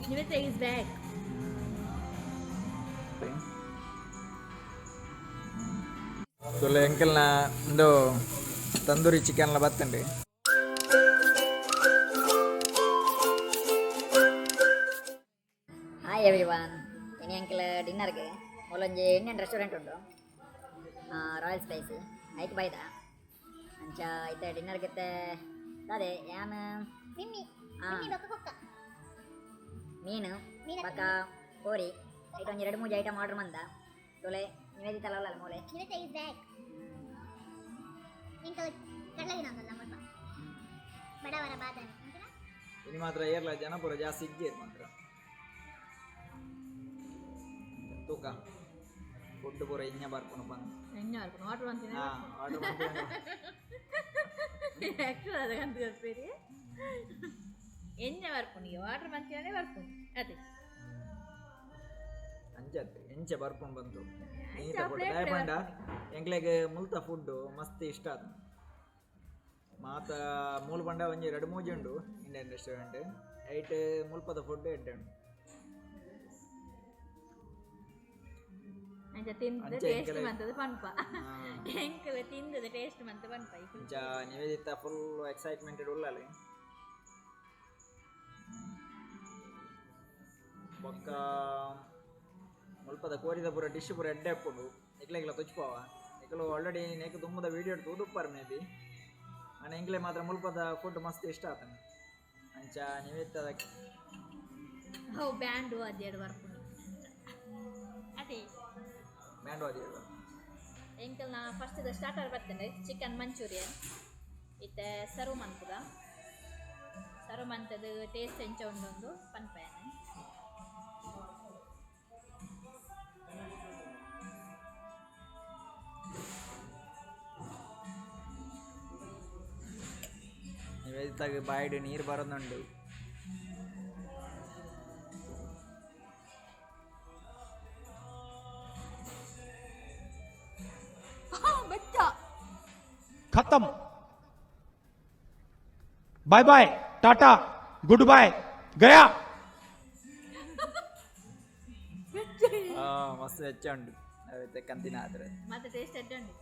Niveditha is back. ಸೊಳ್ಳೆ ಅಂಕಲ್ನ ಒಂದು tandoori ಚಿಕನ್ಲ ಬತ್ತಂడి. Hi everyone, ಇನಿ ಅಂಕಲ್ ಡಿನ್ನರ್ಗೆ ಮೊಲೊಂಜಿ ಇಂಡಿಯನ್ ರೆಸ್ಟೋರೆಂಟ್ ಉಂಟು, ರಾಯಲ್ ಸ್ಪೈಸಿ ಐಟ್ ಬೈದ ಅಂಚ ಐತೆ ಡಿನ್ನರ್ಗೆ ಅದೇ ಯಾನ್ ಮೀನು ಪಕ್ಕ ಕೋರಿ ಐಟ್ ಒಂಜಿ 2-3 ಐಟಮ್ ಆರ್ಡರ್ ಮಂದ ತೊಲೆ ನಿವೇದಿತ ಅಲ್ಲ ಮೂಲೆ ಇನ್ನು ಮಾತ್ರ ಏರ್ಲ ಜನ ಪೂರ ಜಾಸ್ತಿ ಇಜ್ಜೇರು ಮಾತ್ರ ತೂಕ ಫುಡ್ ಪೂರ ಇನ್ನ ಬರ್ಕೊಂಡು ಬಂದು ಆರ್ಡರ್ ಮಾಡ್ತೀನಿ. ಆರ್ಡರ್ ಮಾಡ್ತೀನಿ. ಆ್ಯಕ್ಚುಲಿ ಅದಕ್ಕಂತ ಗೊತ್ತೇರಿ ಎಣ್ಣೆ ಬರ್ಕೊಂಡು ಆರ್ಡರ್ ಮಾಡ್ತೀವೇ ಬರ್ಕೊಂಡು ಅದೇ ಅಂಚತ್ತೆ ಎಂಚೆ ಬರ್ಕೊಂಡು ಬಂತು ನೀತ ಫುಡ್ ದಯಪಂಡ ಎಂಕ್ಲೆಗ್ ಮುಲ್ತ ಫುಡ್ ಮಸ್ತ್ ಇಷ್ಟ ಆದ ಮಾತ ಮೂಲ ಪಂಡ ಒಂಜಿ 2-3 ಉಂಡು ಇಂಡಿಯನ್ ರೆಸ್ಟೋರೆಂಟ್ ಐಟ್ ಮುಲ್ಪದ ಫುಡ್ ಎಡ್ಡುಂಡು ಅಂಚ ತಿಂದು ಟೇಸ್ಟ್ ಮಂತದ ಪನ್ಪ ಎಂಕಲ ತಿಂದದ ಟೇಸ್ಟ್ ಮಂತ ಪನ್ಪ ಅಂಚ ನಿವೇದಿತ ಫುಲ್ ಎಕ್ಸೈಟ್ಮೆಂಟೆಡ್ ಉಳ್ಳಾಲಿ ಬೊಕ್ಕ ಮುಲ್ಪದ ಕೋರಿದ ಪೂರ ಡಿಶ್ ಪೂರ ಎಡ್ಡೆ ಹಾಕೊಂಡು ಎಕ್ಲೆಗ್ಲ ತೊಚ್ಚಿಪವ ಎಕ್ಲು ಆಲ್ರೆಡಿ ನೇಕು ತುಂಬದ ವೀಡಿಯೋ ತೂದುಪ್ಪರ್ ಮೇ ಬಿ ಅಣ್ಣ ಎಂಕ್ಲೆ ಮಾತ್ರ ಮುಲ್ಪದ ಫುಡ್ ಮಸ್ತ್ ಇಷ್ಟ ಆತನ ಅಂಚ ನಿವೇದಿತದ ಹೋ ಬ್ಯಾಂಡು ಅದೇಡು ಬರ್ಕೊಂಡು ಅದೇ ಬ್ಯಾಂಡು ಅದೇಡು ಎಂಕಲ್ ನಾ ಫಸ್ಟ್ ಸ್ಟಾರ್ಟರ್ ಬರ್ತೇನೆ ಚಿಕನ್ ಮಂಚೂರಿಯನ್ ಇತ್ತೆ ಸರ್ವ್ ಮಂತದ ಸರ್ವ್ ಮಂತದ ಟೇಸ್ಟ್ ಎಂಚ ಉಂಡೊಂದು ಪನ್ಪಯನೆ ನಿವೇದಿತಾಗ ಬಾಯಿಡು ನೀರು ಬರೋದುಂಡು खत्म, बाय बाय, टाटा, गुड बाय, गया. ಮಸ್ತ್ ವೆಚ್ಚ ಉಂಡು ಅವತ್ತೆ ಕಂತಿನ ಆದ್ರೆ ಮತ್ತೆ ಟೇಸ್ಟ್ ಎಡ್ಡುಂಡು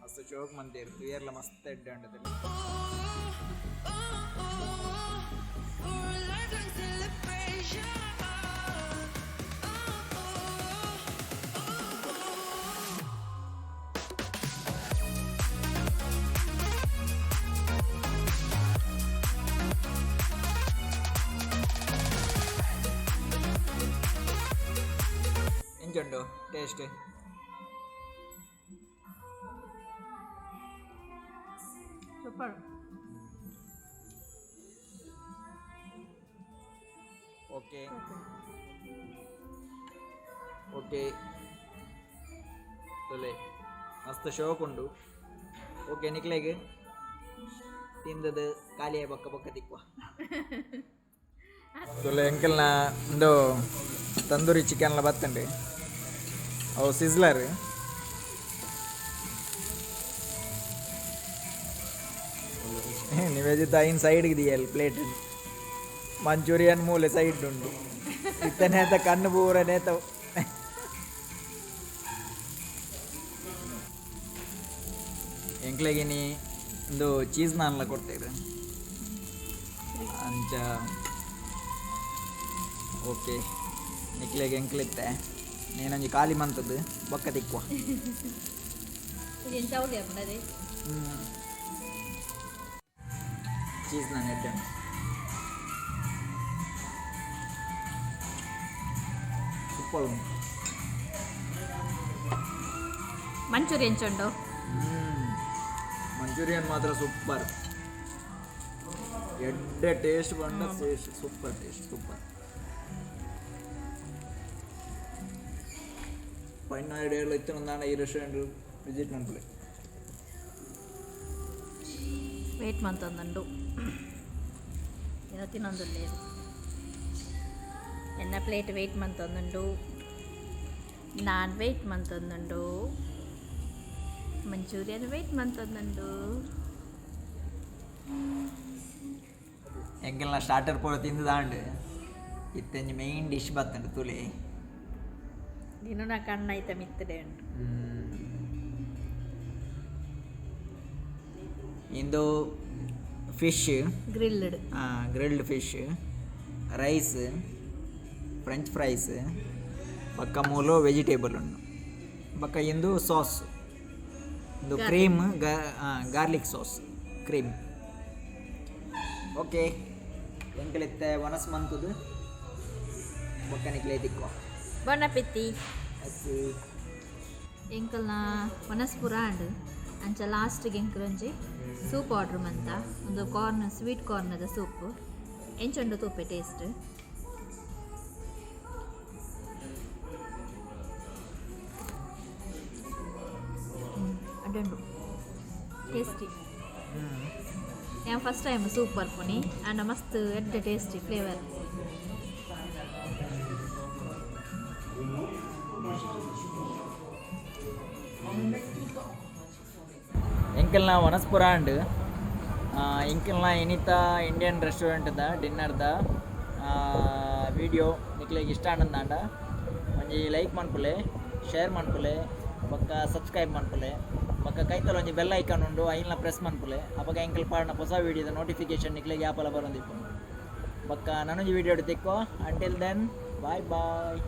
ಮಸ್ತ್ ಚೋಕ್ ಮಂತಿರು ತುಯರ್ಲ ಮಸ್ತ್ ಎಡ್ಡೆ ಉಂಡು ಎಂಚುಂಡು ಟೇಸ್ಟ್ ಸೂಪರ್ ಓಕೆ ಓಕೆ ತೊಲೆ ಮಸ್ತ್ ಶೋಕ್ ಉಂಡು ಓಕೆ ನಿಕ್ಲೆಗೆ ತಿಂದದು ಖಾಲಿಯ ಬೊಕ್ಕ ಬೊಕ್ಕ ತಿಕ್ಕುವ ತೊಲೆ ಎಂಕಲ್ನ ಒಂದು ತಂದೂರಿ ಚಿಕನ್ಲ ಬತ್ತಂಡಿ ಅವು ಸಿಸ್ಲರ್ ನಿವೇದಿತ ಐನ್ ಸೈಡ್ಗೆ ದಿಯಲ್ ಪ್ಲೇಟ್ ಮಂಚೂರಿಯನ್ ಮೂಲೆ ಸೈಡ್ ಉಂಡು ಇತ್ತನೇತ ಕಣ್ಣು ಪೂರ ನೇತ ಎಂಕ್ಲೆಗಿನಿ ಒಂದು ಚೀಸ್ ನಾನ್ಲ ಕೊಡ್ತೇವೆ ಅಂಚ ಓಕೆ ನಿಕ್ಲೆಗೆ ಎಂಕ್ಲಿತ್ತೆ ನೀನೊಂಜಿ ಖಾಲಿ ಮಂತದ್ದು ಬೊಕ್ಕ ತಿಕ್ಕುವ ಚೀಸ್ ನಾನು ಎಡ್ಡೆ ಸೂಪರ್ ಉಂಟು ಮಂಚೂರಿಯನ್ ಚುಂಡು ಮಂಚೂರಿಯನ್ ಮಾತ್ರ ಸೂಪರ್ ಎಡ್ಡೆ ಟೇಸ್ಟ್ ಬಂಡ taste super taste super Pointe Noire ಇತ್ತೊಂದಾಂಡ ಈ ರೆಸ್ಟೋರೆಂಟ್ ವಿಸಿಟ್ ಮಾಡ್ಕೊಳ್ಳಿ ವೆಯ್ಟ್ ಮಂತೊಂದುಂಡು ತಿನ್ನೊಂದು లేదు ಎನ್ನ ಪ್ಲೇಟ್ ವೆಯ್ಟ್ ಮಂತೊಂದುಂಡು ನಾನ್ ವೆಯ್ಟ್ ಮಂತೊಂದುಂಡು ಮಂಚೂರಿಯನ್ ವೆಯ್ಟ್ ಮಂತೊಂದುಂಡು ಎಂಕಲ್ನ ಸ್ಟಾರ್ಟರ್ ಪೂರ ತಿಂದು ದಾಂಡು ಇತ್ತಂಜಿ ಮೇಯ್ನ್ ಡಿಶ್ ಬತ್ತಂಡು ತುಲೆ ನೀನು ನಾ ಕಣ್ಣ ಐತೆ ಮಿತ್ತದೆ ಉಂಟು ಇಂದು fish grilled fish rice French fries ಪಕ್ಕ ಮೂಲು ವೆಜಿಟೇಬಲ್ ಉಂಡು ಪಕ್ಕ ಇಂದು ಸಾಸ್ ಇಂದು cream garlic sauce cream okay ಎಂಕಲಿತ್ತೆ ವನಸ್ ಮಂತುದು ಬೊಕ್ಕನಿಕ್ಲೆ ತಿಕ್ಕೋ ಬೊನ್ನಪಿತ್ತಿ ಎಂಕಲ್ನ ವನಸ್ಪುರ ಅಂಡ್ ಅಂಚ ಲಾಸ್ಟ್ಗೆ ಎಂಕಲ್ ಒಂಜಿ ಸೂಪ್ ಆರ್ಡ್ರ್ ಮಂತ ಒಂದು ಸ್ವೀಟ್ ಕಾರ್ನದ ಸೂಪ್ ಎಂಚುಂಡು ತೂಪೆ ಟೇಸ್ಟ್ ಅಡ್ಡುಂಡು ಟೇಸ್ಟಿ ಫಸ್ಟ್ ಟೈಮ್ ಸೂಪ್ ಬರ್ಪುನಿ ಆಂಡ ಮಸ್ತ್ ಎಡ್ಡ ಟೇಸ್ಟಿ ಫ್ಲೇವರ್ ಎಂಕಲ್ನ ವನಸ್ಪುರ ಅಂಡ್ ಎಂಕಲ್ನ ಇನಿತ ಇಂಡಿಯನ್ ರೆಸ್ಟೋರೆಂಟ್ದ ಡಿನ್ನರ್ದ ವಿಡಿಯೋ ನಿಕ್ಲೆಗೆ ಇಷ್ಟ ಆನಂದಾಂಡ ಒಂಜಿ ಲೈಕ್ ಮನ್ಪುಲೆ ಶೇರ್ ಮನ್ಪುಲೆ ಬೊಕ್ಕ ಸಬ್ಸ್ಕ್ರೈಬ್ ಮನ್ಪುಲೆ ಬೊಕ್ಕ ಕೈತಲ ಒಂಜಿ ಬೆಲ್ ಐಕಾನ್ ಉಂಡು ಐಲ್ನ ಪ್ರೆಸ್ ಮನ್ಪುಲೆ ಅಪಗ ಎಂಕಲ್ ಪಾಡ್ನ ಹೊಸ ವಿಡಿಯೋದ ನೋಟಿಫಿಕೇಶನ್ ನಿಕ್ಲೆಗೆ ಆಪಲ ಬರೋಂದಿಪ್ಪು ಬೊಕ್ಕ ನನೊಂಜಿ ವಿಡಿಯೋ ತಿಕ್ಕೋ ಅಂಟಿಲ್ ದೆನ್ ಬಾಯ್ ಬಾಯ್.